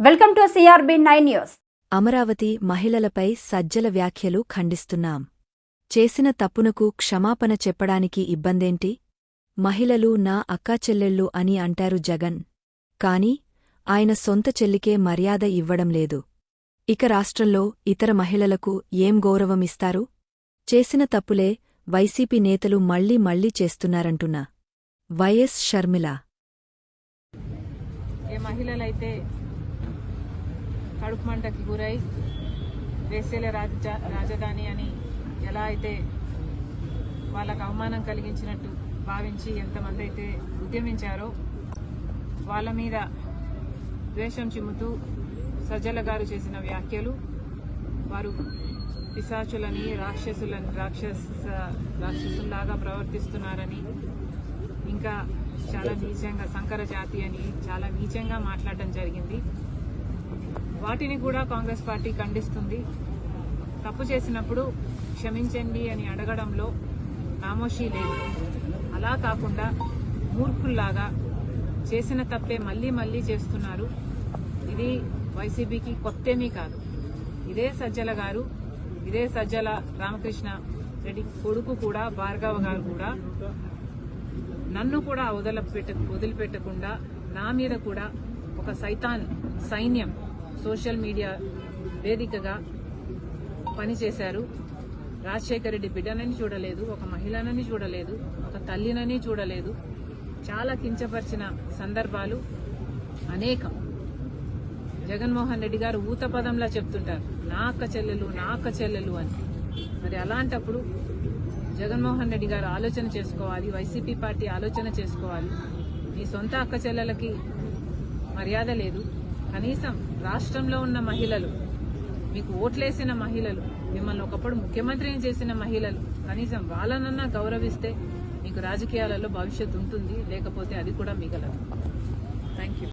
Welcome to CRB9 news. Amaravati మహిళలపై సజ్జల వ్యాఖ్యలు ఖండిస్తున్నాం. చేసిన తప్పునకు క్షమాపణ చెప్పడానికి ఇబ్బందేంటి? మహిళలు నా అక్కాచెల్లెళ్ళు అని అంటారు జగన్. కాని ఆయన సొంత చెల్లికే మర్యాద ఇవ్వడం లేదు. ఇక రాష్ట్రంలో ఇతర మహిళలకు ఏం గౌరవమిస్తారు? చేసిన తప్పులే వైసీపీ నేతలు మళ్లీ మళ్లీ చేస్తున్నారంటున్నా వైఎస్ షర్మిల. ఏ మహిళలైతే కడుపు మంటకి గురై వేసేల రాజధాని అని ఎలా అయితే వాళ్ళకు అవమానం కలిగించినట్టు భావించి ఎంతమంది అయితే ఉద్యమించారో వాళ్ళ మీద ద్వేషం చిమ్ముతూ సజ్జల గారు చేసిన వ్యాఖ్యలు వారు పిశాచులని రాక్షసుల్లాగా ప్రవర్తిస్తున్నారని, ఇంకా చాలా నీచంగా సంకర జాతి అని చాలా నీచంగా మాట్లాడడం జరిగింది. వాటిని కూడా కాంగ్రెస్ పార్టీ ఖండిస్తుంది. తప్పు చేసినప్పుడు క్షమించండి అని అడగడంలో నామోషీ లేదు. అలా కాకుండా మూర్ఖుల్లాగా చేసిన తప్పే మళ్లీ మళ్లీ చేస్తున్నారు. ఇది వైసీపీకి కొత్తేమీ కాదు. ఇదే సజ్జల గారు, ఇదే సజ్జల రామకృష్ణ రెడ్డి కొడుకు కూడా భార్గవ గారు కూడా నన్ను కూడా వదిలిపెట్టకుండా నా మీద కూడా ఒక సైతాన్ సైన్యం సోషల్ మీడియా వేదికగా పనిచేశారు. రాజశేఖర రెడ్డి బిడ్డనని చూడలేదు, ఒక మహిళనని చూడలేదు, ఒక తల్లినని చూడలేదు. చాలా కించపరిచిన సందర్భాలు అనేకం. జగన్మోహన్ రెడ్డి గారు ఊతపదంలా చెప్తుంటారు, నా అక్క చెల్లెలు అని. మరి అలాంటప్పుడు జగన్మోహన్ రెడ్డి గారు ఆలోచన చేసుకోవాలి, వైసీపీ పార్టీ ఆలోచన చేసుకోవాలి. మీ సొంత అక్క చెల్లెలకి మర్యాద లేదు. కనీసం రాష్ట్రంలో ఉన్న మహిళలు, మీకు ఓట్లేసిన మహిళలు, మిమ్మల్ని ఒకప్పుడు ముఖ్యమంత్రిని చేసిన మహిళలు, కనీసం వాళ్ళనన్నా గౌరవిస్తే మీకు రాజకీయాలలో భవిష్యత్తు ఉంటుంది. లేకపోతే అది కూడా మిగలదు. Thank you.